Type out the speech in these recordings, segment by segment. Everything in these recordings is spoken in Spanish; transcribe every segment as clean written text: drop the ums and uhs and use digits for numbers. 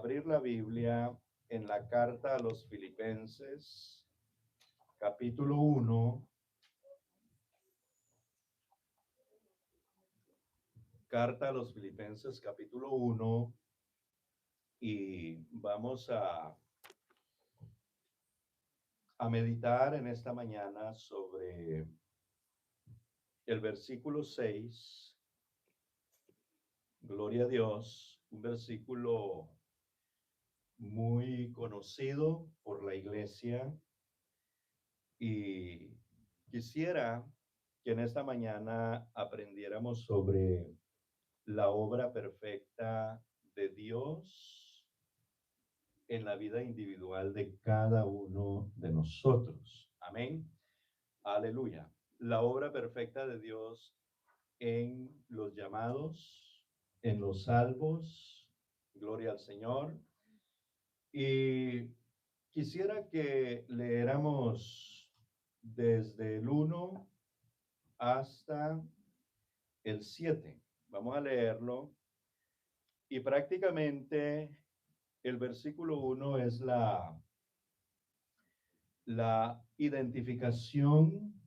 abrir la Biblia en la carta a los Filipenses, capítulo 1. Carta a los Filipenses, capítulo 1. Y vamos a meditar en esta mañana sobre el versículo 6. Gloria a Dios, un versículo muy conocido por la iglesia, y quisiera que en esta mañana aprendiéramos sobre la obra perfecta de Dios en la vida individual de cada uno de nosotros. Amén. Aleluya. La obra perfecta de Dios en los llamados, en los salvos. Gloria al Señor. Y quisiera que leéramos desde el 1 hasta el 7. Vamos a leerlo. Y prácticamente el versículo 1 es la identificación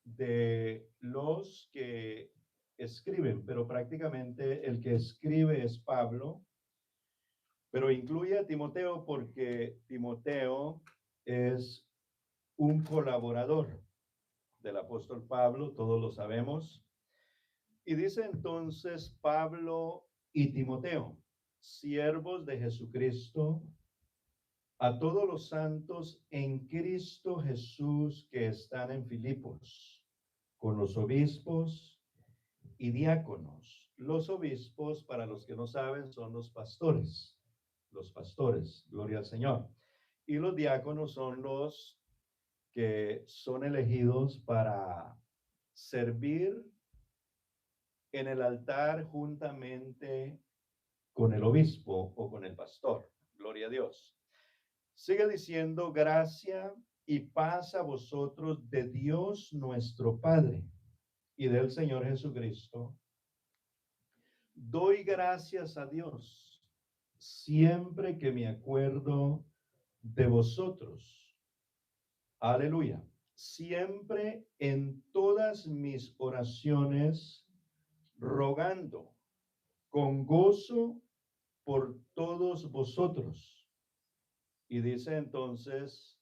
de los que escriben, pero prácticamente el que escribe es Pablo, pero incluye a Timoteo porque Timoteo es un colaborador del apóstol Pablo, todos lo sabemos. Y dice entonces Pablo y Timoteo, siervos de Jesucristo, a todos los santos en Cristo Jesús que están en Filipos, con los obispos y diáconos. Los obispos, para los que no saben, son los pastores. Los pastores, gloria al Señor. Y los diáconos son los que son elegidos para servir en el altar juntamente con el obispo o con el pastor. Gloria a Dios. Sigue diciendo, gracia y paz a vosotros de Dios nuestro Padre y del Señor Jesucristo. Doy gracias a Dios siempre que me acuerdo de vosotros. Aleluya. Siempre en todas mis oraciones, rogando con gozo por todos vosotros. Y dice entonces,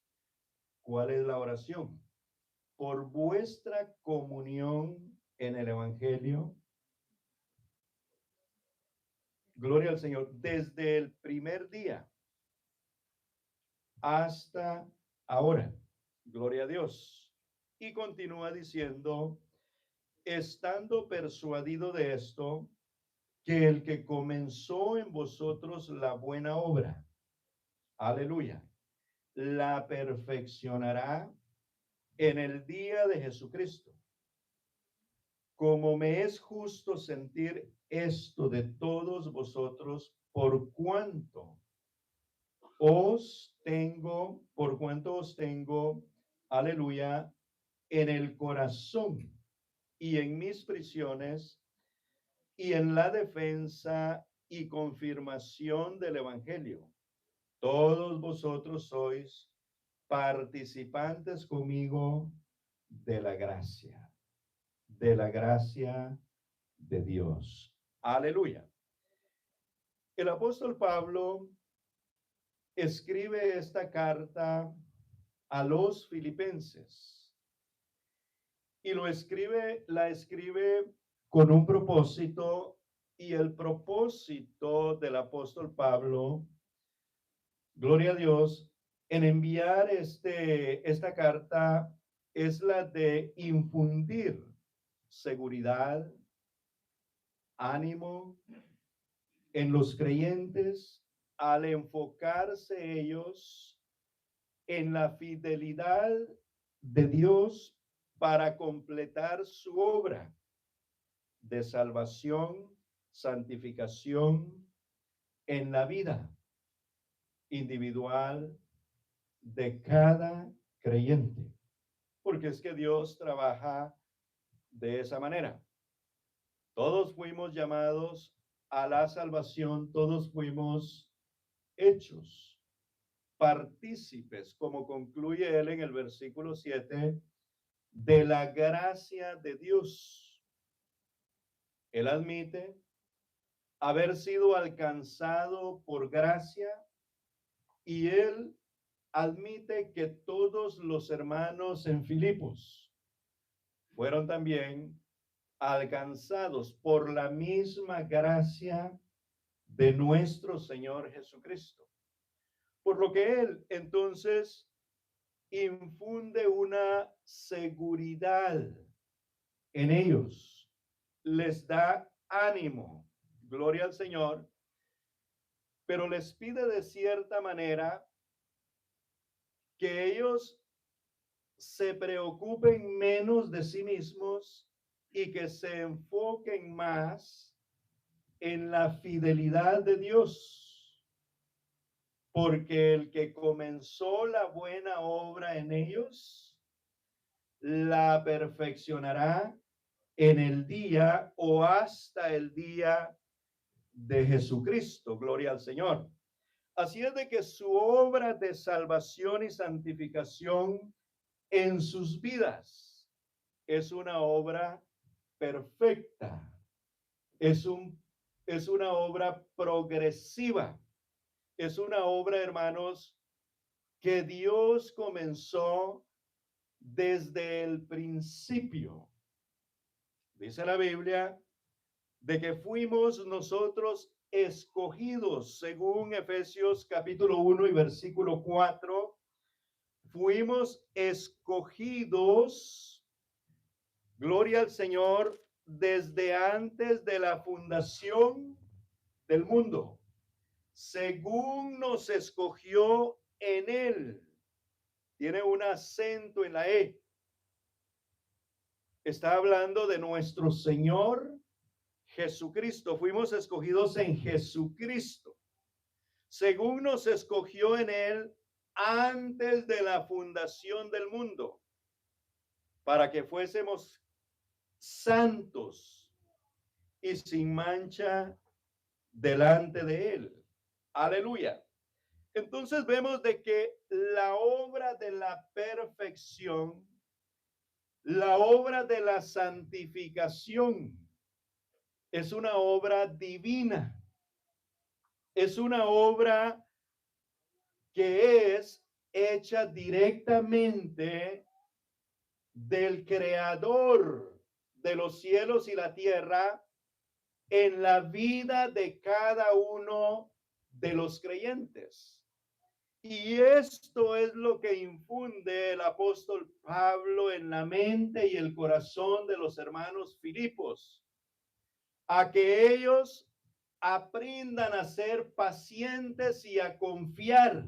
¿cuál es la oración? Por vuestra comunión en el Evangelio. Gloria al Señor. Desde el primer día hasta ahora. Gloria a Dios. Y continúa diciendo, estando persuadido de esto, que el que comenzó en vosotros la buena obra, aleluya, la perfeccionará en el día de Jesucristo. Como me es justo sentir esto de todos vosotros, por cuanto os tengo, aleluya, en el corazón y en mis prisiones y en la defensa y confirmación del Evangelio. Todos vosotros sois participantes conmigo de la gracia de Dios. Aleluya. El apóstol Pablo escribe esta carta a los filipenses y la escribe con un propósito, y el propósito del apóstol Pablo, gloria a Dios, en enviar esta carta es la de infundir seguridad, ánimo en los creyentes al enfocarse ellos en la fidelidad de Dios para completar su obra de salvación, santificación en la vida individual de cada creyente. Porque es que Dios trabaja de esa manera. Todos fuimos llamados a la salvación, todos fuimos hechos partícipes, como concluye él en el versículo 7, de la gracia de Dios. Él admite haber sido alcanzado por gracia y él admite que todos los hermanos en Filipos fueron también alcanzados por la misma gracia de nuestro Señor Jesucristo. Por lo que él entonces infunde una seguridad en ellos, les da ánimo, gloria al Señor, pero les pide de cierta manera que ellos se preocupen menos de sí mismos y que se enfoquen más en la fidelidad de Dios, porque el que comenzó la buena obra en ellos, la perfeccionará en el día o hasta el día de Jesucristo. Gloria al Señor. Así es de que su obra de salvación y santificación en sus vidas es una obra perfecta. Es una obra progresiva. Es una obra, hermanos, que Dios comenzó desde el principio. Dice la Biblia de que fuimos nosotros escogidos, según Efesios capítulo 1 y versículo 4, fuimos escogidos, gloria al Señor, desde antes de la fundación del mundo, según nos escogió en él. Tiene un acento en la E. Está hablando de nuestro Señor Jesucristo. Fuimos escogidos en Jesucristo, según nos escogió en él antes de la fundación del mundo, para que fuésemos santos y sin mancha delante de él. Aleluya. Entonces vemos de que la obra de la perfección, la obra de la santificación, es una obra divina. Es una obra que es hecha directamente del Creador de los cielos y la tierra en la vida de cada uno de los creyentes. Y esto es lo que infunde el apóstol Pablo en la mente y el corazón de los hermanos Filipos, a que ellos aprendan a ser pacientes y a confiar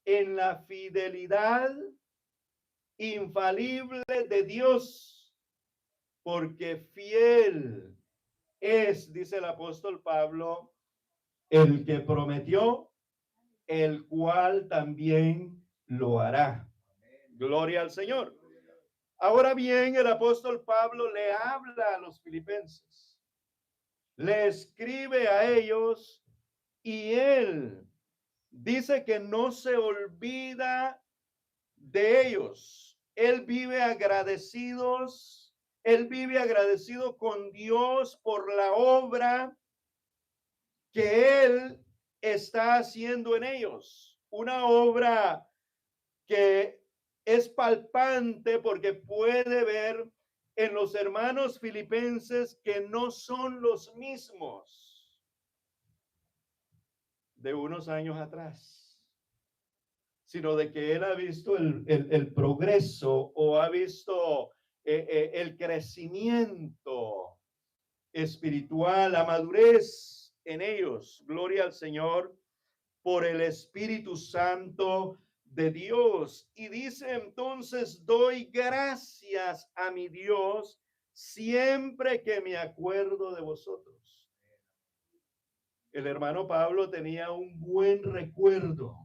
en la fidelidad infalible de Dios, porque fiel es, dice el apóstol Pablo, el que prometió, el cual también lo hará. Gloria al Señor. Ahora bien, el apóstol Pablo le habla a los filipenses, le escribe a ellos y él dice que no se olvida de ellos. Él vive agradecido con Dios por la obra que él está haciendo en ellos. Una obra que es palpante porque puede ver en los hermanos filipenses que no son los mismos de unos años atrás, sino de que él ha visto el progreso o ha visto el crecimiento espiritual, la madurez en ellos. Gloria al Señor por el Espíritu Santo de Dios. Y dice entonces, doy gracias a mi Dios siempre que me acuerdo de vosotros. El hermano Pablo tenía un buen recuerdo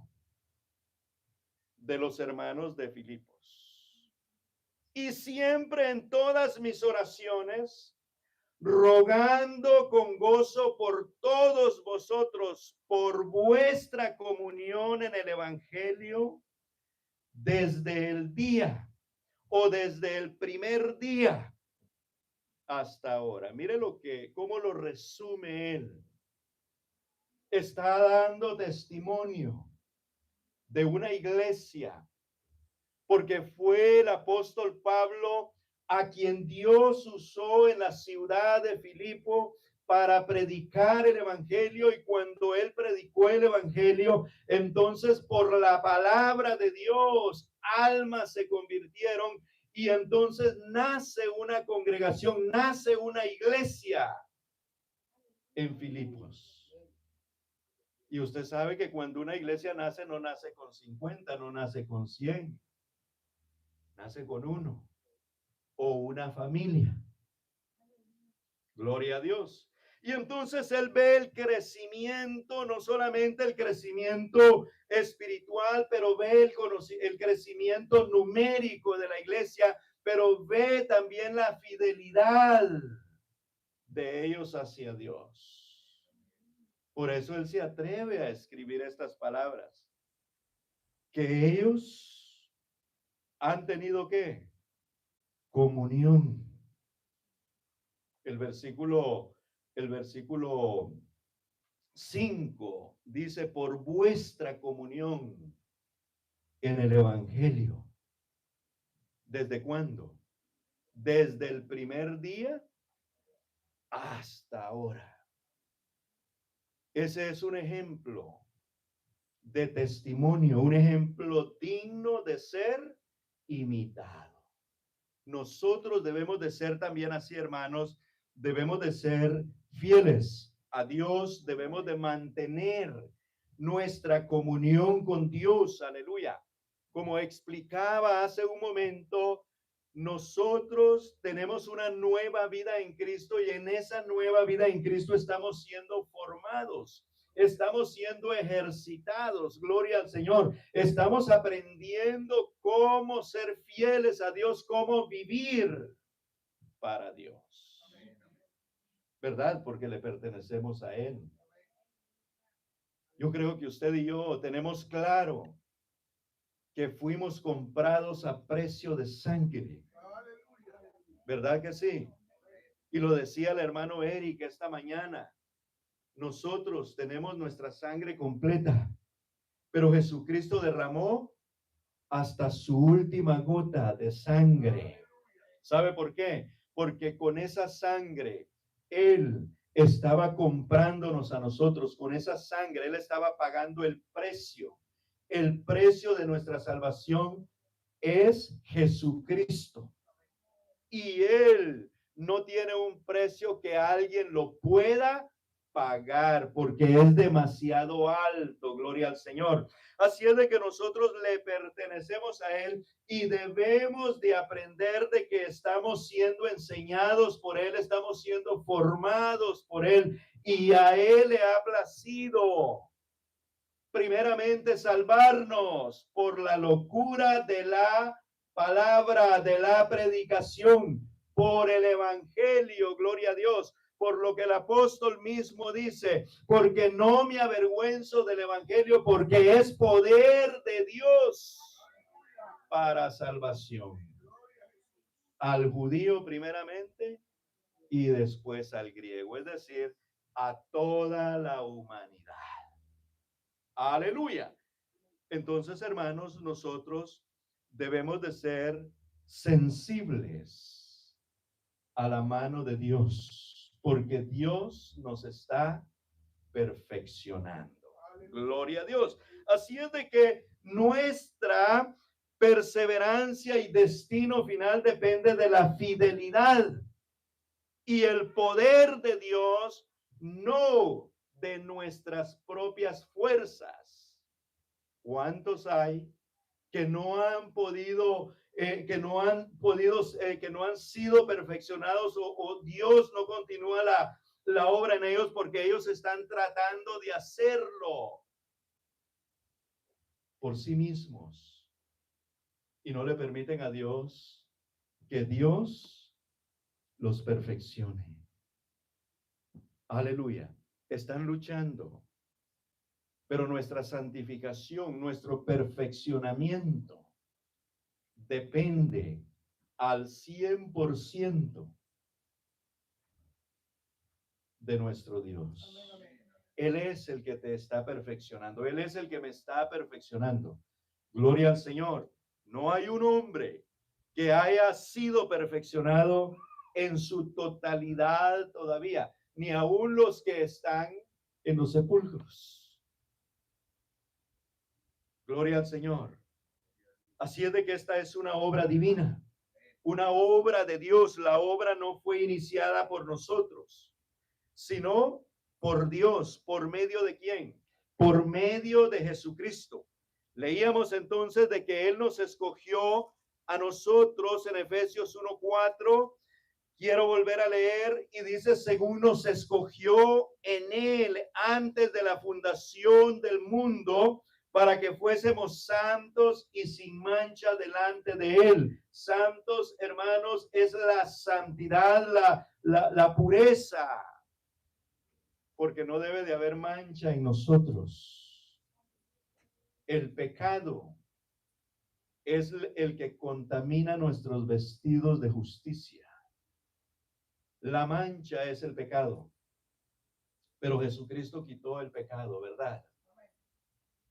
de los hermanos de Filipos. Y siempre en todas mis oraciones rogando con gozo por todos vosotros, por vuestra comunión en el evangelio, desde el día o desde el primer día hasta ahora. Mire cómo lo resume él. Está dando testimonio de una iglesia, porque fue el apóstol Pablo a quien Dios usó en la ciudad de Filipo para predicar el evangelio, y cuando él predicó el evangelio, entonces por la palabra de Dios almas se convirtieron, y entonces nace una congregación, nace una iglesia en Filipos. Y usted sabe que cuando una iglesia nace, no nace con 50, no nace con 100, nace con uno o una familia. Gloria a Dios. Y entonces él ve el crecimiento, no solamente el crecimiento espiritual, pero ve el crecimiento numérico de la iglesia, pero ve también la fidelidad de ellos hacia Dios. Por eso él se atreve a escribir estas palabras. Que ellos han tenido ¿qué? Comunión. El versículo 5 dice: por vuestra comunión en el evangelio. ¿Desde cuándo? Desde el primer día hasta ahora. Ese es un ejemplo de testimonio, un ejemplo digno de ser imitado. Nosotros debemos de ser también así, hermanos. Debemos de ser fieles a Dios, debemos de mantener nuestra comunión con Dios, aleluya. Como explicaba hace un momento, nosotros tenemos una nueva vida en Cristo, y en esa nueva vida en Cristo estamos siendo formados. Estamos siendo ejercitados, gloria al Señor. Estamos aprendiendo cómo ser fieles a Dios, cómo vivir para Dios. ¿Verdad? Porque le pertenecemos a Él. Yo creo que usted y yo tenemos claro que fuimos comprados a precio de sangre. ¿Verdad que sí? Y lo decía el hermano Eric esta mañana. Nosotros tenemos nuestra sangre completa, pero Jesucristo derramó hasta su última gota de sangre. ¿Sabe por qué? Porque con esa sangre Él estaba comprándonos a nosotros. Con esa sangre Él estaba pagando el precio. El precio de nuestra salvación es Jesucristo. Y Él no tiene un precio que alguien lo pueda pagar, porque es demasiado alto, gloria al Señor. Así es de que nosotros le pertenecemos a Él, y debemos de aprender de que estamos siendo enseñados por Él, estamos siendo formados por Él, y a Él le ha placido primeramente salvarnos por la locura de la palabra, de la predicación, por el evangelio, gloria a Dios. Por lo que el apóstol mismo dice: porque no me avergüenzo del evangelio, porque es poder de Dios para salvación. Al judío primeramente y después al griego, es decir, a toda la humanidad. Aleluya. Entonces, hermanos, nosotros debemos de ser sensibles a la mano de Dios, porque Dios nos está perfeccionando. Gloria a Dios. Así es de que nuestra perseverancia y destino final depende de la fidelidad y el poder de Dios, no de nuestras propias fuerzas. ¿Cuántos hay que no han podido, que no han sido perfeccionados, o Dios no continúa la obra en ellos porque ellos están tratando de hacerlo por sí mismos y no le permiten a Dios que Dios los perfeccione? Aleluya. Están luchando. Pero nuestra santificación, nuestro perfeccionamiento depende al 100% de nuestro Dios. Él es el que te está perfeccionando. Él es el que me está perfeccionando. Gloria al Señor. No hay un hombre que haya sido perfeccionado en su totalidad todavía, ni aún los que están en los sepulcros. Gloria al Señor. Así es de que esta es una obra divina, una obra de Dios. La obra no fue iniciada por nosotros, sino por Dios. ¿Por medio de quién? Por medio de Jesucristo. Leíamos entonces de que Él nos escogió a nosotros en Efesios 1:4. Quiero volver a leer y dice, según nos escogió en Él antes de la fundación del mundo, para que fuésemos santos y sin mancha delante de Él. Santos, hermanos, es la santidad, la pureza, porque no debe de haber mancha en nosotros. El pecado es el que contamina nuestros vestidos de justicia. La mancha es el pecado, pero Jesucristo quitó el pecado, ¿verdad?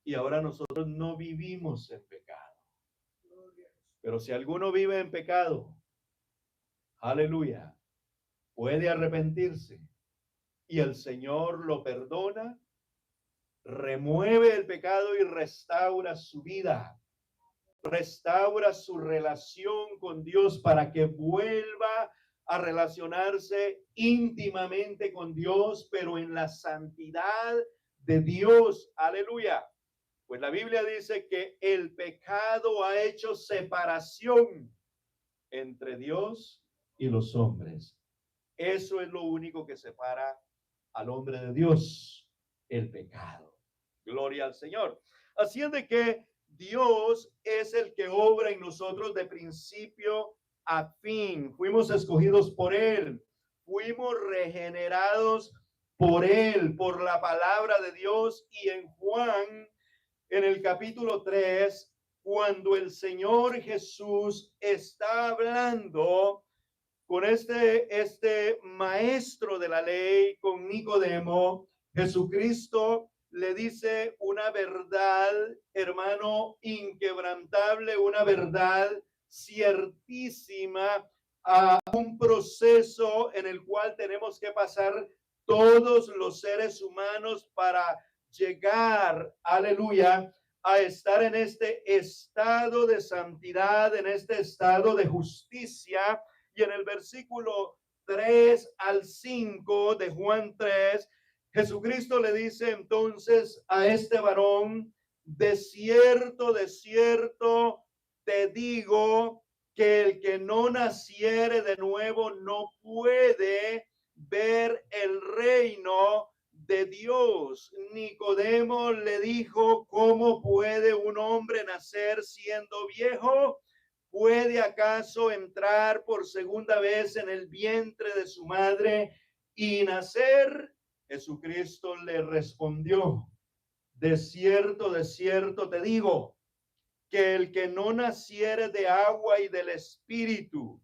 Y ahora nosotros no vivimos en pecado. Pero si alguno vive en pecado, aleluya, puede arrepentirse y el Señor lo perdona, remueve el pecado y restaura su vida, restaura su relación con Dios para que vuelva a relacionarse íntimamente con Dios, pero en la santidad de Dios. Aleluya. Pues la Biblia dice que el pecado ha hecho separación entre Dios y los hombres. Eso es lo único que separa al hombre de Dios, el pecado. Gloria al Señor. Así es de que Dios es el que obra en nosotros de principio a fin. Fuimos escogidos por Él. Fuimos regenerados por Él, por la palabra de Dios. Y en Juan, en el capítulo 3, cuando el Señor Jesús está hablando con este maestro de la ley, con Nicodemo, Jesucristo le dice una verdad, hermano, inquebrantable, una verdad ciertísima, a un proceso en el cual tenemos que pasar todos los seres humanos para llegar, aleluya, a estar en este estado de santidad, en este estado de justicia. Y en el versículo 3 al 5 de Juan 3, Jesucristo le dice entonces a este varón, de cierto te digo que el que no naciere de nuevo no puede ver el reino de Dios. Nicodemo le dijo, ¿cómo puede un hombre nacer siendo viejo? ¿Puede acaso entrar por segunda vez en el vientre de su madre y nacer? Jesucristo le respondió, de cierto te digo, que el que no naciere de agua y del Espíritu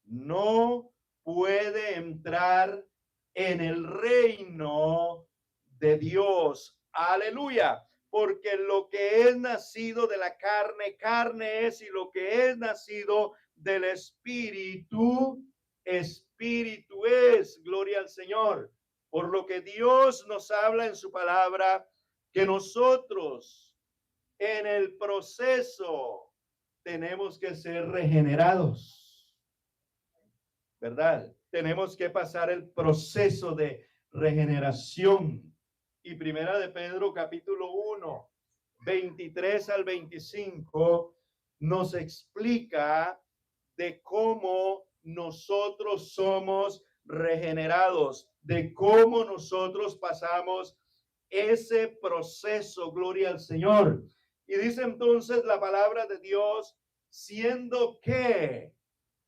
no puede entrar en el reino de Dios. Aleluya. Porque lo que es nacido de la carne, carne es, y lo que es nacido del Espíritu, Espíritu es. Gloria al Señor. Por lo que Dios nos habla en su palabra, que nosotros en el proceso tenemos que ser regenerados, ¿verdad? Tenemos que pasar el proceso de regeneración. Y primera de Pedro capítulo 1, 23 al 25 nos explica de cómo nosotros somos regenerados, de cómo nosotros pasamos ese proceso, gloria al Señor. Y dice entonces la palabra de Dios, siendo que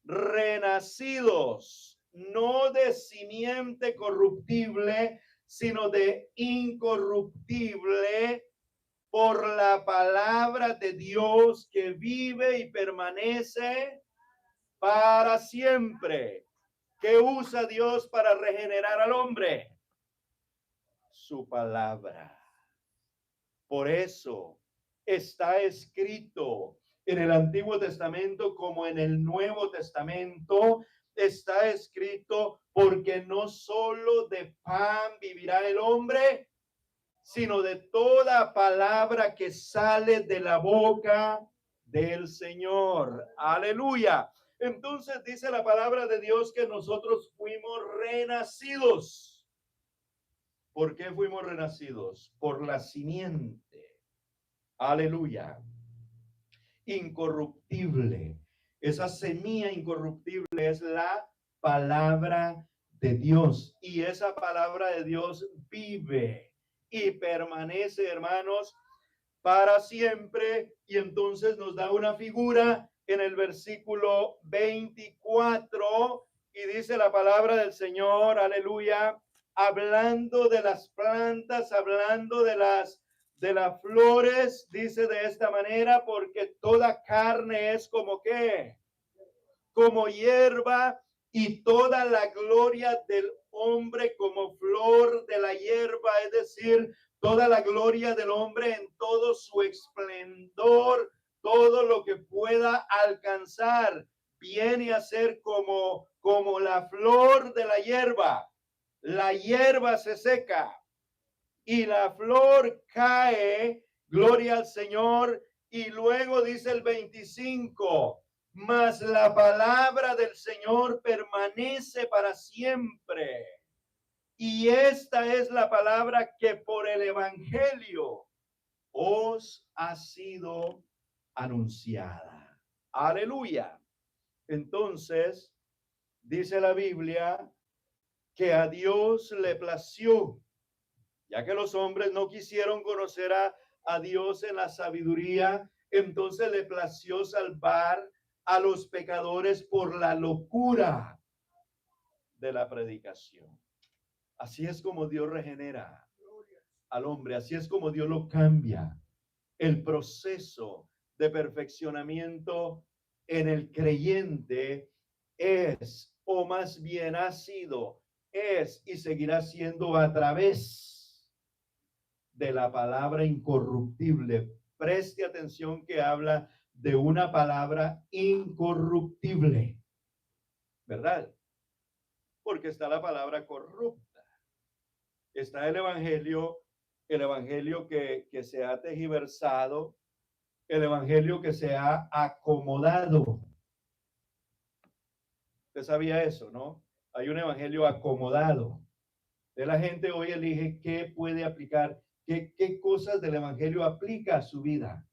renacidos no de simiente corruptible, sino de incorruptible, por la palabra de Dios que vive y permanece para siempre. ¿Qué usa Dios para regenerar al hombre? Su palabra. Por eso está escrito en el Antiguo Testamento como en el Nuevo Testamento, está escrito, porque no solo de pan vivirá el hombre, sino de toda palabra que sale de la boca del Señor. Aleluya. Entonces dice la palabra de Dios que nosotros fuimos renacidos. ¿Por qué fuimos renacidos? Por la simiente. Aleluya. Incorruptible. Esa semilla incorruptible es la palabra de Dios. Y esa palabra de Dios vive y permanece, hermanos, para siempre. Y entonces nos da una figura en el versículo 24 y dice la palabra del Señor, aleluya, hablando de las plantas, hablando de las flores, dice de esta manera, porque toda carne es como qué, como hierba, y toda la gloria del hombre como flor de la hierba, es decir, toda la gloria del hombre en todo su esplendor, todo lo que pueda alcanzar, viene a ser como la flor de la hierba. La hierba se seca y la flor cae, gloria al Señor, y luego dice el 25, mas la palabra del Señor permanece para siempre. Y esta es la palabra que por el Evangelio os ha sido anunciada. Aleluya. Entonces, dice la Biblia que a Dios le plació, ya que los hombres no quisieron conocer a Dios en la sabiduría, entonces le plació salvar a los pecadores por la locura de la predicación. Así es como Dios regenera al hombre, así es como Dios lo cambia. El proceso de perfeccionamiento en el creyente es, o más bien ha sido, es y seguirá siendo a través de la palabra incorruptible. Preste atención que habla de una palabra incorruptible, ¿verdad? Porque está la palabra corrupta. Está el evangelio que se ha tergiversado, el evangelio que se ha acomodado. Usted sabía eso, ¿no? Hay un evangelio acomodado. De la gente hoy elige qué puede aplicar, qué cosas del evangelio aplica a su vida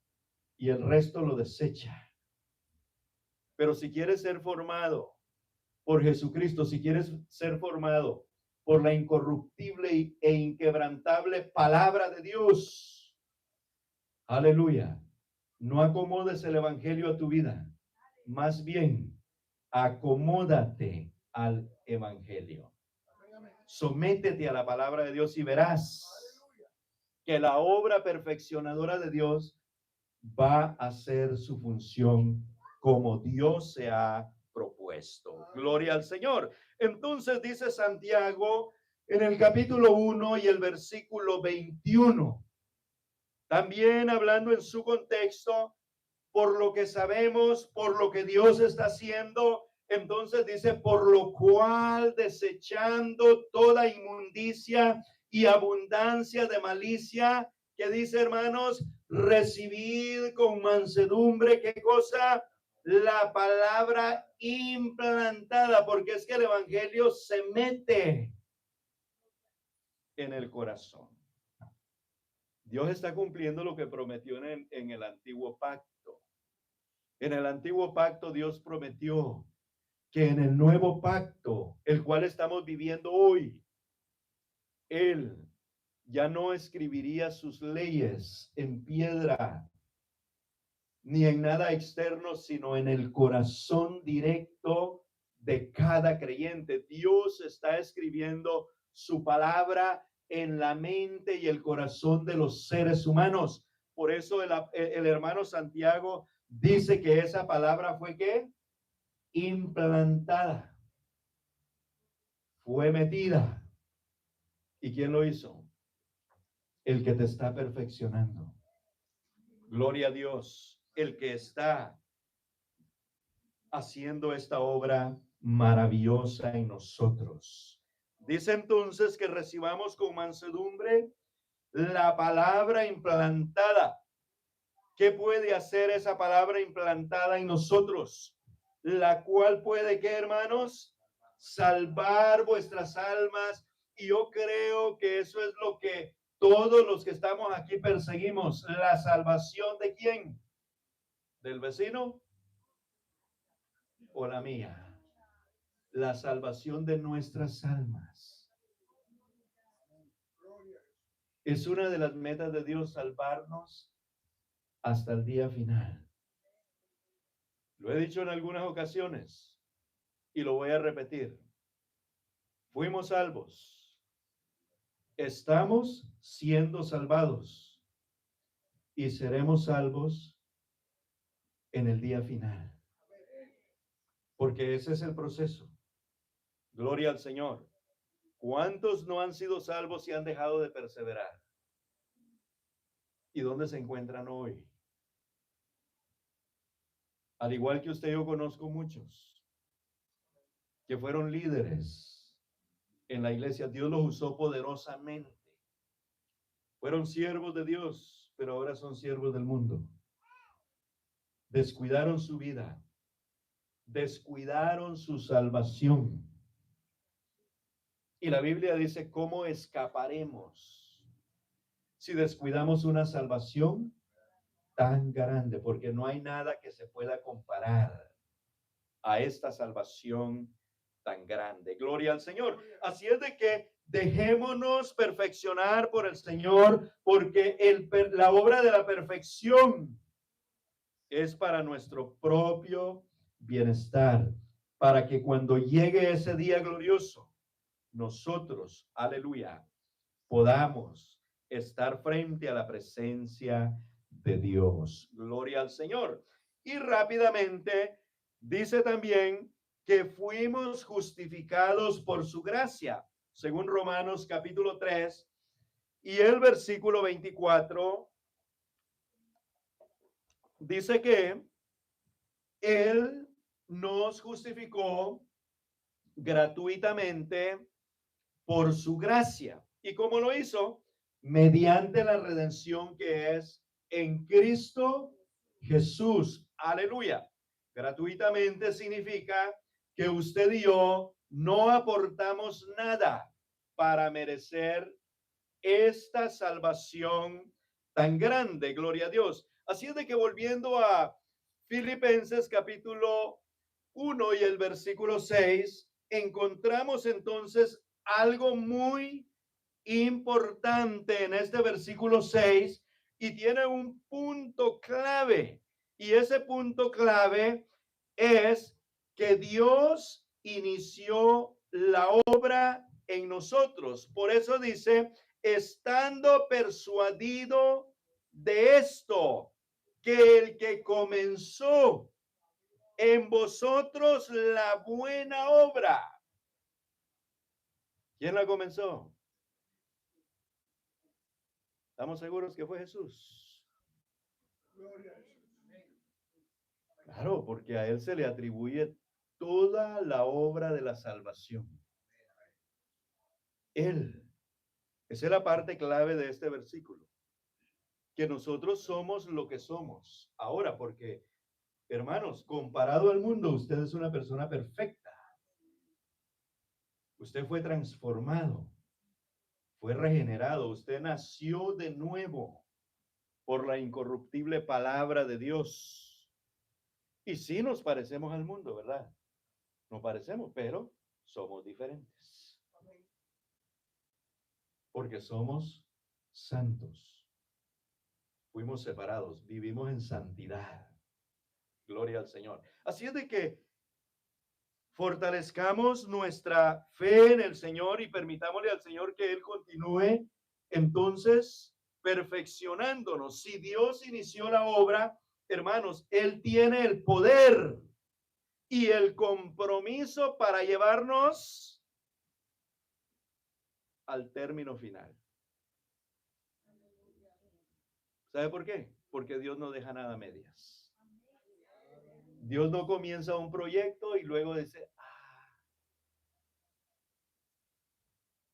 y el resto lo desecha. Pero si quieres ser formado por Jesucristo, si quieres ser formado por la incorruptible e inquebrantable palabra de Dios, aleluya, no acomodes el evangelio a tu vida, más bien acomódate al evangelio. Sométete a la palabra de Dios y verás que la obra perfeccionadora de Dios va a hacer su función como Dios se ha propuesto. Gloria al Señor. Entonces dice Santiago en el capítulo 1 y el versículo 21, también hablando en su contexto, por lo que sabemos, por lo que Dios está haciendo. Entonces dice, por lo cual desechando toda inmundicia y abundancia de malicia, que dice, hermanos, recibid con mansedumbre, ¿qué cosa? La palabra implantada, porque es que el evangelio se mete en el corazón. Dios está cumpliendo lo que prometió en el antiguo pacto. En el antiguo pacto Dios prometió que en el nuevo pacto, el cual estamos viviendo hoy, Él ya no escribiría sus leyes en piedra, ni en nada externo, sino en el corazón directo de cada creyente. Dios está escribiendo su palabra en la mente y el corazón de los seres humanos. Por eso el hermano Santiago dice que esa palabra fue ¿qué? Implantada, fue metida. ¿Y quién lo hizo? El que te está perfeccionando. Gloria a Dios, el que está haciendo esta obra maravillosa en nosotros. Dice entonces que recibamos con mansedumbre la palabra implantada. ¿Qué puede hacer esa palabra implantada en nosotros? La cual puede, ¿qué, hermanos? Salvar vuestras almas. Y yo creo que eso es lo que todos los que estamos aquí perseguimos. ¿La salvación de quién? ¿Del vecino o la mía? La salvación de nuestras almas. Es una de las metas de Dios, salvarnos hasta el día final. Lo he dicho en algunas ocasiones y lo voy a repetir. Fuimos salvos. Estamos siendo salvados y seremos salvos en el día final. Porque ese es el proceso. Gloria al Señor. ¿Cuántos no han sido salvos y han dejado de perseverar? ¿Y dónde se encuentran hoy? Al igual que usted, yo conozco muchos que fueron líderes en la iglesia. Dios los usó poderosamente. Fueron siervos de Dios, pero ahora son siervos del mundo. Descuidaron su vida. Descuidaron su salvación. Y la Biblia dice, ¿cómo escaparemos si descuidamos una salvación tan grande? Porque no hay nada que se pueda comparar a esta salvación tan grande. Gloria al Señor. Así es de que dejémonos perfeccionar por el Señor, porque la obra de la perfección es para nuestro propio bienestar, para que cuando llegue ese día glorioso, nosotros, aleluya, podamos estar frente a la presencia de Dios. Gloria al Señor. Y rápidamente dice también que fuimos justificados por su gracia, según Romanos capítulo 3 y el versículo 24, dice que Él nos justificó gratuitamente por su gracia. ¿Y cómo lo hizo? Mediante la redención que es en Cristo Jesús. Aleluya. Gratuitamente significa que usted y yo no aportamos nada para merecer esta salvación tan grande. Gloria a Dios. Así es de que volviendo a Filipenses capítulo 1 y el versículo 6, encontramos entonces algo muy importante en este versículo 6 y tiene un punto clave. Y ese punto clave es que Dios inició la obra en nosotros. Por eso dice, estando persuadido de esto, que el que comenzó en vosotros la buena obra. ¿Quién la comenzó? ¿Estamos seguros que fue Jesús? Claro, porque a él se le atribuye toda la obra de la salvación. Él. Esa es la parte clave de este versículo. Que nosotros somos lo que somos. Ahora, porque, hermanos, comparado al mundo, usted es una persona perfecta. Usted fue transformado. Fue regenerado. Usted nació de nuevo por la incorruptible palabra de Dios. Y sí nos parecemos al mundo, ¿verdad? Nos parecemos, pero somos diferentes. Porque somos santos. Fuimos separados, vivimos en santidad. Gloria al Señor. Así es de que Fortalezcamos nuestra fe en el Señor y permitámosle al Señor que Él continúe entonces perfeccionándonos. Si Dios inició la obra, hermanos, Él tiene el poder y el compromiso para llevarnos al término final. ¿Sabe por qué? Porque Dios no deja nada a medias. Dios no comienza un proyecto y luego dice,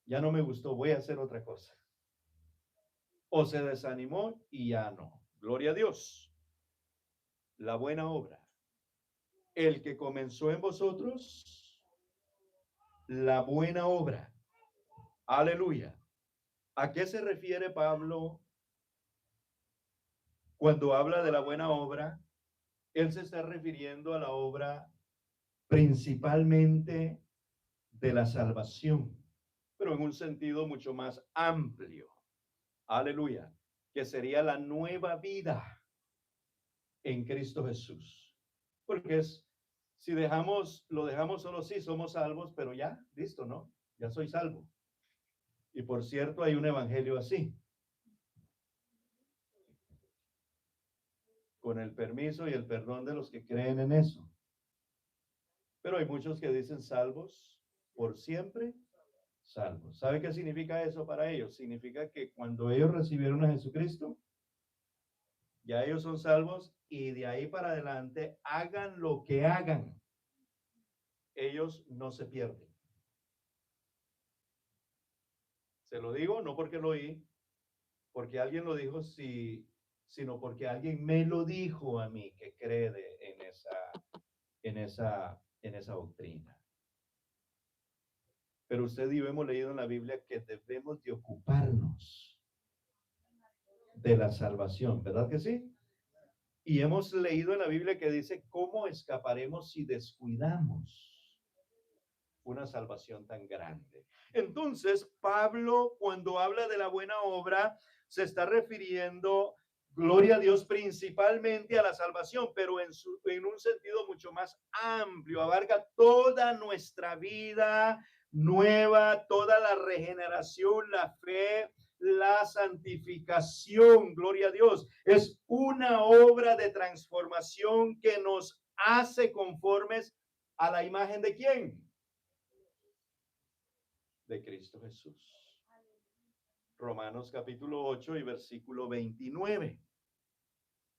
ya no me gustó, voy a hacer otra cosa. O se desanimó y ya no. Gloria a Dios. La buena obra. El que comenzó en vosotros, la buena obra. Aleluya. ¿A qué se refiere Pablo cuando habla de la buena obra? Él se está refiriendo a la obra principalmente de la salvación, pero en un sentido mucho más amplio. Aleluya. Que sería la nueva vida en Cristo Jesús. Porque si lo dejamos solo, sí, somos salvos, pero ya, listo, ¿no? Ya soy salvo. Y por cierto, hay un evangelio así. Con el permiso y el perdón de los que creen en eso. Pero hay muchos que dicen salvos por siempre, salvos. ¿Sabe qué significa eso para ellos? Significa que cuando ellos recibieron a Jesucristo, ya ellos son salvos y de ahí para adelante, hagan lo que hagan, ellos no se pierden. Se lo digo no porque lo oí, porque alguien lo dijo, sí, sino porque alguien me lo dijo a mí que cree en esa doctrina. Pero usted y yo hemos leído en la Biblia que debemos de ocuparnos de la salvación, ¿verdad que sí? Y hemos leído en la Biblia que dice, ¿cómo escaparemos si descuidamos una salvación tan grande? Entonces, Pablo, cuando habla de la buena obra, se está refiriendo, gloria a Dios, principalmente a la salvación, pero en un sentido mucho más amplio, abarca toda nuestra vida nueva, toda la regeneración, la fe, la santificación, gloria a Dios. Es una obra de transformación que nos hace conformes a la imagen de ¿quién? De Cristo Jesús. Romanos capítulo 8 y versículo 29.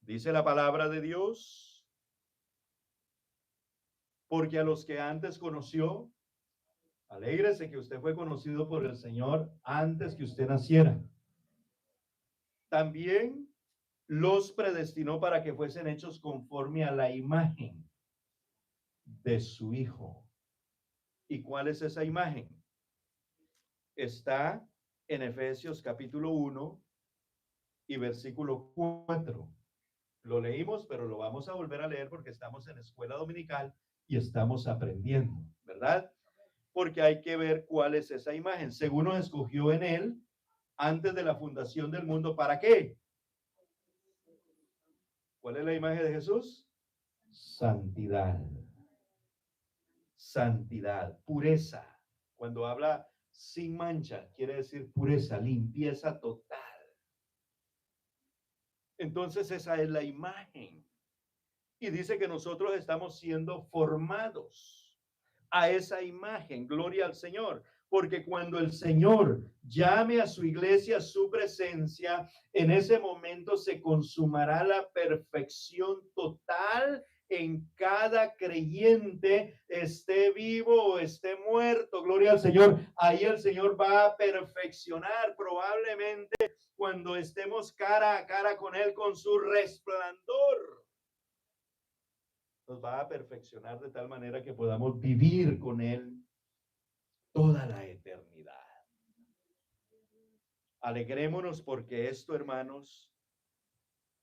Dice la palabra de Dios, porque a los que antes conoció, alégrese que usted fue conocido por el Señor antes que usted naciera. También los predestinó para que fuesen hechos conforme a la imagen de su Hijo. ¿Y cuál es esa imagen? Está en Efesios capítulo 1 y versículo 4. Lo leímos, pero lo vamos a volver a leer porque estamos en escuela dominical y estamos aprendiendo, ¿verdad? Porque hay que ver cuál es esa imagen. Según nos escogió en él antes de la fundación del mundo, ¿para qué? ¿Cuál es la imagen de Jesús? Santidad. Santidad, pureza. Cuando habla sin mancha, quiere decir pureza, limpieza total. Entonces esa es la imagen. Y dice que nosotros estamos siendo formados a esa imagen. Gloria al Señor. Porque cuando el Señor llame a su iglesia a su presencia, en ese momento se consumará la perfección total en cada creyente, esté vivo o esté muerto. Gloria al Señor. Ahí el Señor va a perfeccionar probablemente cuando estemos cara a cara con Él, con su resplandor. Nos va a perfeccionar de tal manera que podamos vivir con Él toda la eternidad. Alegrémonos porque esto, hermanos,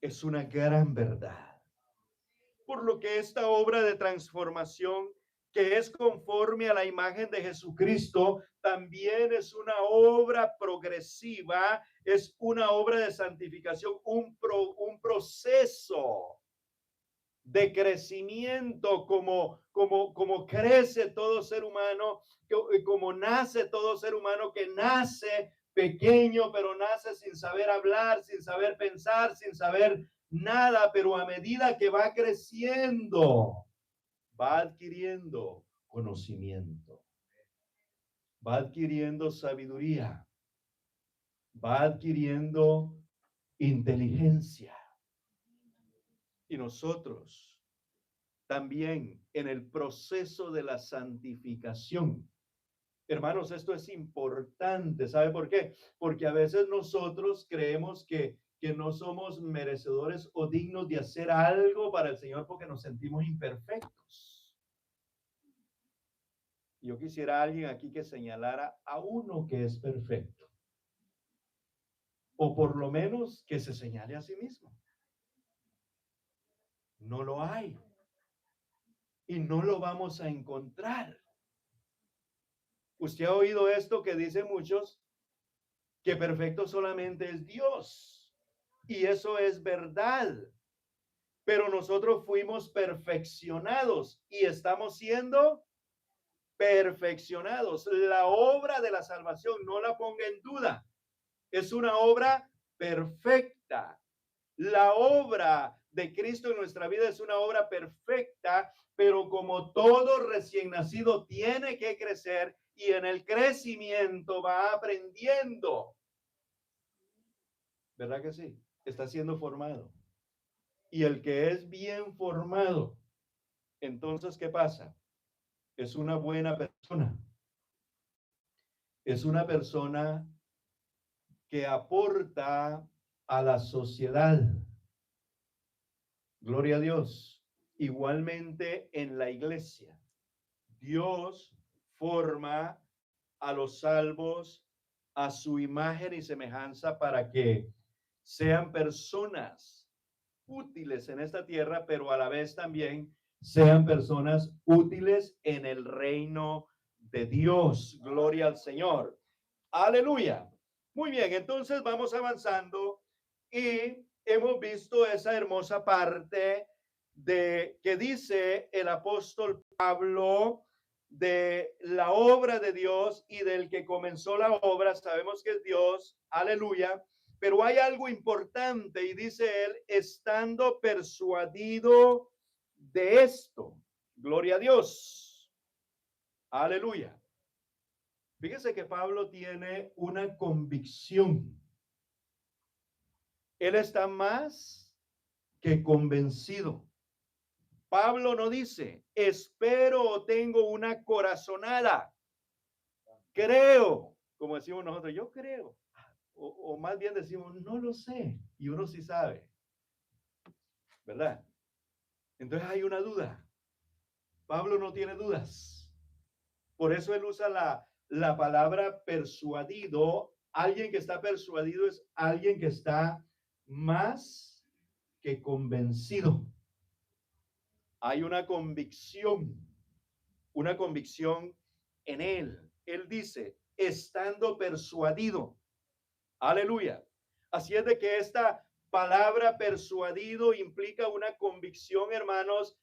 es una gran verdad. Por lo que esta obra de transformación, que es conforme a la imagen de Jesucristo, también es una obra progresiva, es una obra de santificación, un proceso de crecimiento, como crece todo ser humano, como nace todo ser humano, que nace pequeño, pero nace sin saber hablar, sin saber pensar, sin saber nada, pero a medida que va creciendo, va adquiriendo conocimiento, va adquiriendo sabiduría, va adquiriendo inteligencia. Y nosotros también en el proceso de la santificación. Hermanos, esto es importante. ¿Sabe por qué? Porque a veces nosotros creemos que no somos merecedores o dignos de hacer algo para el Señor porque nos sentimos imperfectos. Yo quisiera a alguien aquí que señalara a uno que es perfecto. O por lo menos que se señale a sí mismo. No lo hay. Y no lo vamos a encontrar. Usted ha oído esto que dicen muchos, que perfecto solamente es Dios. Y eso es verdad. Pero nosotros fuimos perfeccionados y estamos siendo perfeccionados. La obra de la salvación, no la ponga en duda. Es una obra perfecta. La obra de Cristo en nuestra vida es una obra perfecta, pero como todo recién nacido tiene que crecer y en el crecimiento va aprendiendo. ¿Verdad que sí? Está siendo formado. Y el que es bien formado, entonces, ¿qué pasa? Es una buena persona. Es una persona que aporta a la sociedad. Gloria a Dios. Igualmente en la iglesia, Dios forma a los salvos a su imagen y semejanza para que sean personas útiles en esta tierra, pero a la vez también sean personas útiles en el reino de Dios. Gloria al Señor. Aleluya. Muy bien, entonces vamos avanzando y hemos visto esa hermosa parte de que dice el apóstol Pablo de la obra de Dios y del que comenzó la obra. Sabemos que es Dios. Aleluya. Pero hay algo importante y dice él, estando persuadido de esto. Gloria a Dios. Aleluya. Fíjese que Pablo tiene una convicción. Él está más que convencido. Pablo no dice, espero o tengo una corazonada. Creo, como decimos nosotros, yo creo. O más bien decimos, no lo sé. Y uno sí sabe. ¿Verdad? Entonces hay una duda. Pablo no tiene dudas. Por eso él usa la palabra persuadido. Alguien que está persuadido es alguien que está más que convencido. Hay una convicción en él. Él dice, estando persuadido. Aleluya. Así es de que esta palabra persuadido implica una convicción, hermanos,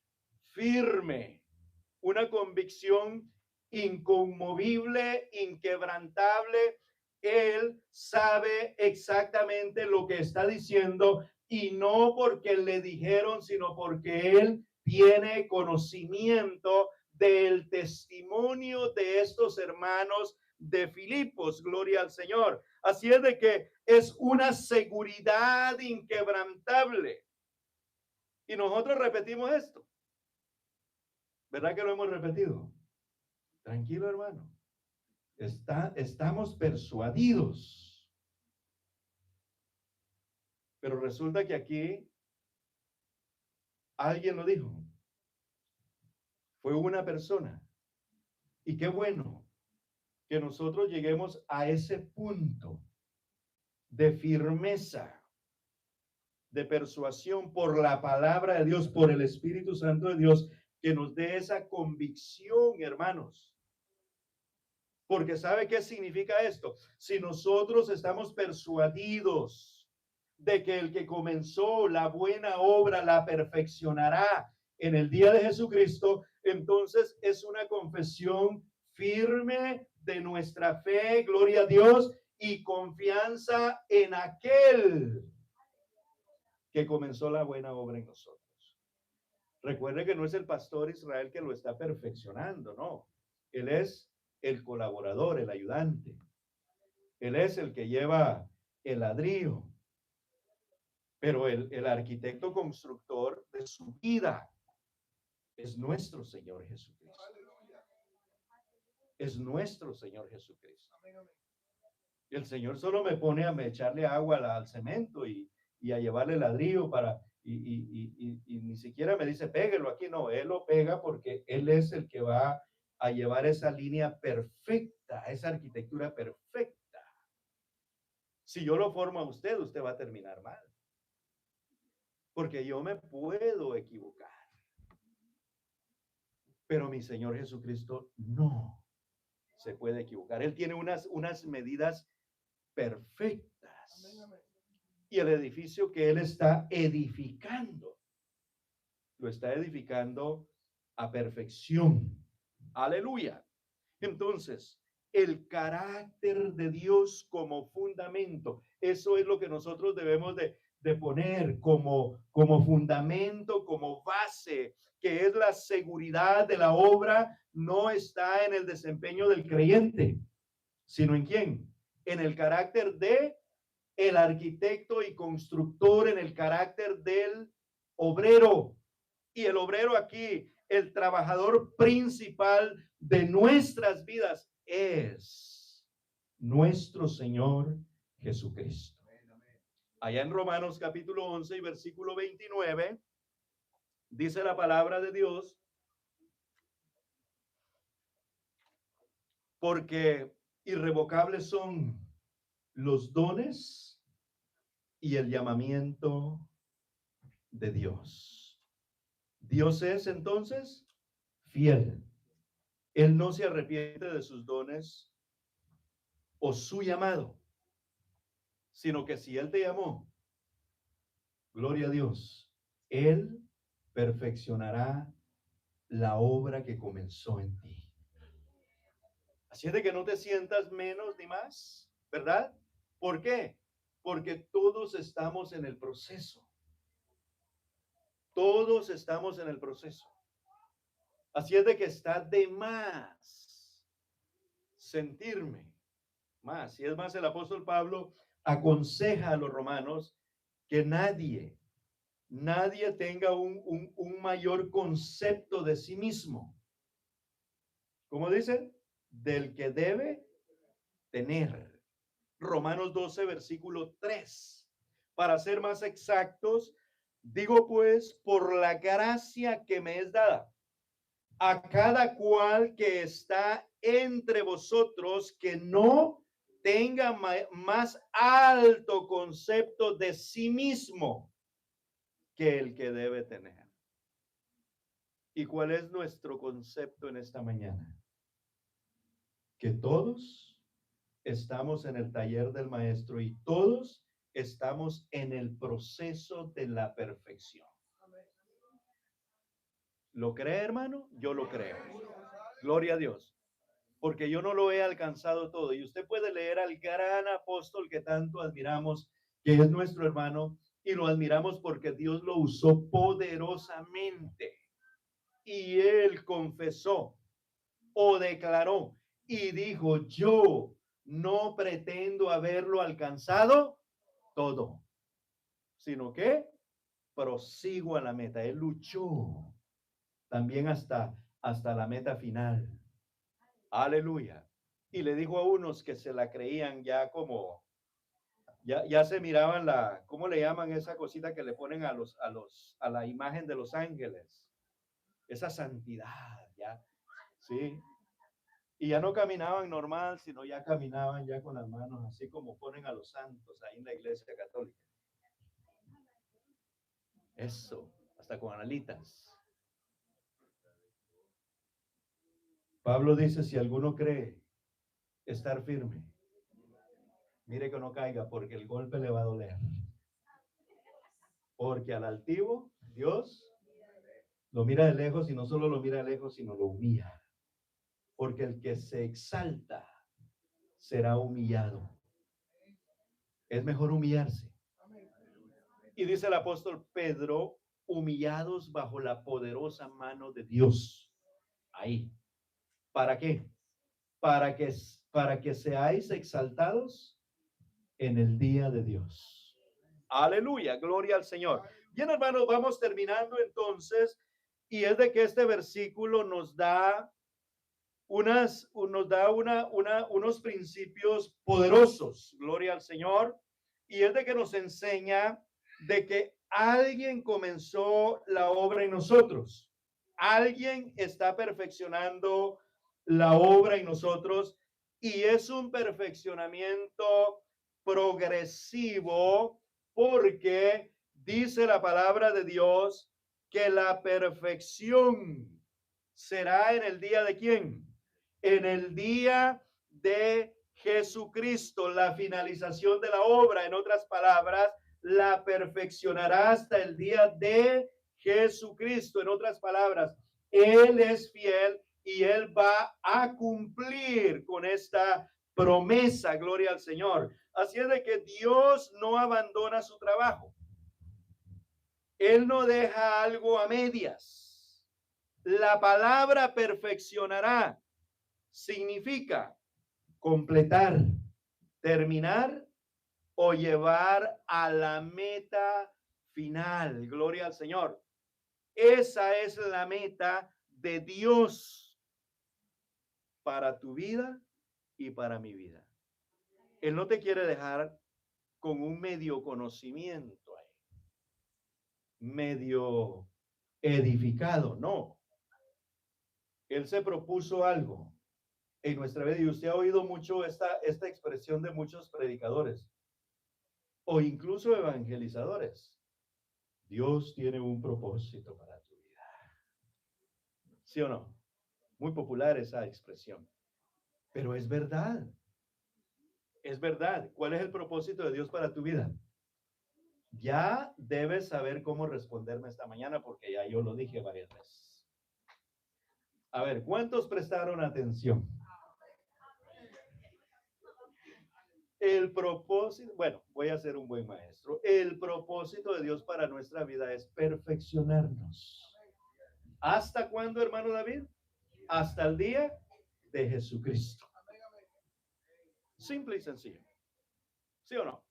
firme, una convicción inconmovible, inquebrantable. Él sabe exactamente lo que está diciendo y no porque le dijeron, sino porque él tiene conocimiento del testimonio de estos hermanos de Filipos. Gloria al Señor. Así es de que es una seguridad inquebrantable. Y nosotros repetimos esto. ¿Verdad que lo hemos repetido? Tranquilo, hermano. Estamos persuadidos. Pero resulta que aquí alguien lo dijo. Fue una persona. Y qué bueno que nosotros lleguemos a ese punto de firmeza, de persuasión por la palabra de Dios, por el Espíritu Santo de Dios, que nos dé esa convicción, hermanos. Porque ¿sabe qué significa esto? Si nosotros estamos persuadidos de que el que comenzó la buena obra la perfeccionará en el día de Jesucristo, entonces es una confesión firme de nuestra fe, gloria a Dios, y confianza en aquel que comenzó la buena obra en nosotros. Recuerde que no es el pastor Israel que lo está perfeccionando, no. Él es el colaborador, el ayudante. Él es el que lleva el ladrillo. Pero el arquitecto constructor de su vida es nuestro Señor Jesucristo. Es nuestro Señor Jesucristo. El Señor solo me pone a echarle agua al cemento y a llevarle ladrillo y ni siquiera me dice péguelo aquí, no, Él lo pega porque Él es el que va a llevar esa línea perfecta, esa arquitectura perfecta. Si yo lo formo a usted, usted va a terminar mal. Porque yo me puedo equivocar. Pero mi Señor Jesucristo no se puede equivocar. Él tiene unas medidas perfectas. Y el edificio que Él está edificando, lo está edificando a perfección. Aleluya. Entonces, el carácter de Dios como fundamento, eso es lo que nosotros debemos de poner como fundamento, como base, que es la seguridad de la obra, no está en el desempeño del creyente, sino en quién, en el carácter de el arquitecto y constructor, en el carácter del obrero. Y el obrero aquí, el trabajador principal de nuestras vidas es nuestro Señor Jesucristo. Allá en Romanos capítulo 11 y versículo 29, dice la palabra de Dios, porque irrevocables son los dones y el llamamiento de Dios. Dios es entonces fiel. Él no se arrepiente de sus dones o su llamado, sino que si Él te llamó, gloria a Dios, Él perfeccionará la obra que comenzó en ti. Así es de que no te sientas menos ni más, ¿verdad? ¿Por qué? Porque todos estamos en el proceso. Todos estamos en el proceso. Así es de que está de más sentirme más. Y es más, el apóstol Pablo aconseja a los romanos que nadie tenga un mayor concepto de sí mismo. ¿Cómo dicen? Del que debe tener. Romanos 12, versículo 3. Para ser más exactos, digo pues, por la gracia que me es dada, a cada cual que está entre vosotros, que no tenga más alto concepto de sí mismo que el que debe tener. ¿Y cuál es nuestro concepto en esta mañana? Que todos estamos en el taller del maestro y todos estamos en el proceso de la perfección. ¿Lo cree, hermano? Yo lo creo. Gloria a Dios. Porque yo no lo he alcanzado todo. Y usted puede leer al gran apóstol que tanto admiramos, que es nuestro hermano, y lo admiramos porque Dios lo usó poderosamente. Y él confesó o declaró y dijo, yo no pretendo haberlo alcanzado todo, sino que prosigo a la meta. Él luchó también hasta la meta final. Aleluya. Y le dijo a unos que se la creían ya como, ya se miraban ¿cómo le llaman esa cosita que le ponen a la imagen de los ángeles? Esa santidad, ya, ¿sí? Y ya no caminaban normal, sino ya caminaban ya con las manos así como ponen a los santos ahí en la iglesia católica. Eso, hasta con alitas. Pablo dice, si alguno cree estar firme, mire que no caiga porque el golpe le va a doler. Porque al altivo, Dios Lo mira de lejos y no solo lo mira de lejos, sino lo humilla. Porque el que se exalta será humillado. Es mejor humillarse. Y dice el apóstol Pedro, humillados bajo la poderosa mano de Dios. Ahí. ¿Para qué? Para que seáis exaltados en el día de Dios. Aleluya, gloria al Señor. Bien, hermanos, vamos terminando entonces, y es de que este versículo nos da unos principios poderosos, gloria al Señor, y es de que nos enseña de que alguien comenzó la obra en nosotros, alguien está perfeccionando la obra en nosotros, y es un perfeccionamiento progresivo, porque dice la palabra de Dios que la perfección será en el día de ¿quién? En el día de Jesucristo, la finalización de la obra. En otras palabras, la perfeccionará hasta el día de Jesucristo. En otras palabras, Él es fiel y Él va a cumplir con esta promesa. Gloria al Señor. Así es de que Dios no abandona su trabajo. Él no deja algo a medias. La palabra perfeccionará significa completar, terminar o llevar a la meta final. Gloria al Señor. Esa es la meta de Dios para tu vida y para mi vida. Él no te quiere dejar con un medio conocimiento ahí, medio edificado, no. Él se propuso algo en nuestra vida, y usted ha oído mucho esta expresión de muchos predicadores o incluso evangelizadores. Dios tiene un propósito para tu vida. ¿Sí o no? Muy popular esa expresión. Pero es verdad. Es verdad. ¿Cuál es el propósito de Dios para tu vida? Ya debes saber cómo responderme esta mañana, porque ya yo lo dije varias veces. A ver, ¿cuántos prestaron atención? El propósito, bueno, voy a ser un buen maestro. El propósito de Dios para nuestra vida es perfeccionarnos. ¿Hasta cuándo, hermano David? Hasta el día de Jesucristo. Simple y sencillo. ¿Sí o no?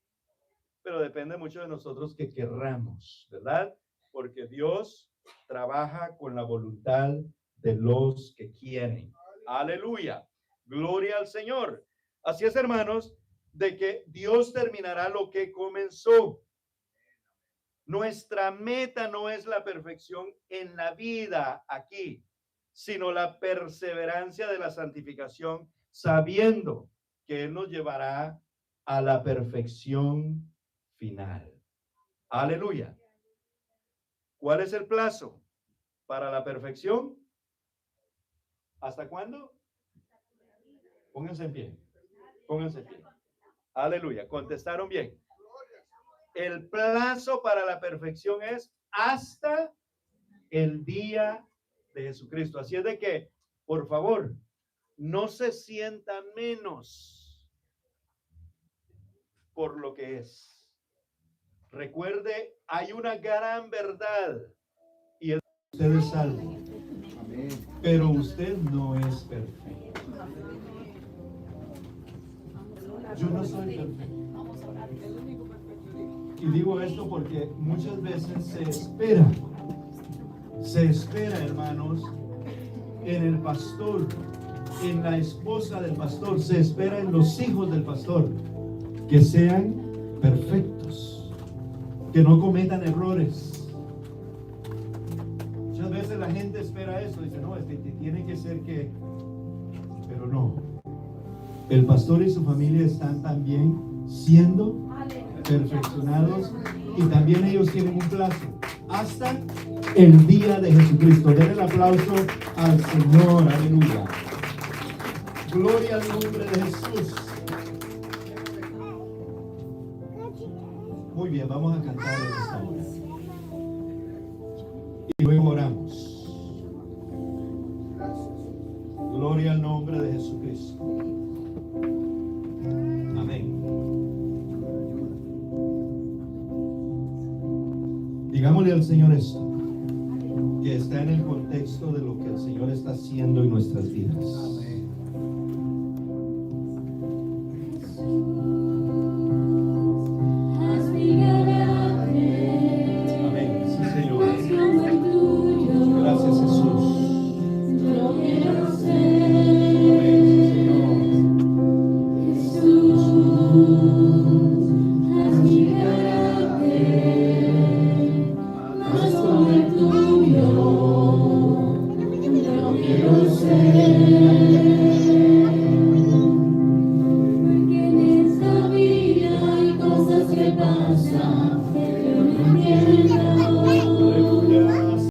Pero depende mucho de nosotros que querramos, ¿verdad? Porque Dios trabaja con la voluntad de los que quieren. Aleluya. Gloria al Señor. Así es, hermanos, de que Dios terminará lo que comenzó. Nuestra meta no es la perfección en la vida aquí, sino la perseverancia de la santificación, sabiendo que Él nos llevará a la perfección final. Aleluya. ¿Cuál es el plazo para la perfección? ¿Hasta cuándo? Pónganse en pie. Pónganse en pie. Aleluya. Contestaron bien. El plazo para la perfección es hasta el día de Jesucristo. Así es de que, por favor, no se sientan menos por lo que es. Recuerde, hay una gran verdad y es que usted es salvo, pero usted no es perfecto. Yo no soy perfecto. Y digo esto porque muchas veces se espera, hermanos, en el pastor, en la esposa del pastor, se espera en los hijos del pastor, que sean perfectos, que no cometan errores. Muchas veces la gente espera eso, dice, no, es que tiene que ser que, pero no. El pastor y su familia están también siendo perfeccionados, y también ellos tienen un plazo hasta el día de Jesucristo. Den el aplauso al Señor. Aleluya. Gloria al nombre de Jesús. Muy bien, vamos a cantar en esta hora y luego oramos. Gloria al nombre de Jesucristo. Amén. Digámosle al Señor esto, que está en el contexto de lo que el Señor está haciendo en nuestras vidas. Quiero ser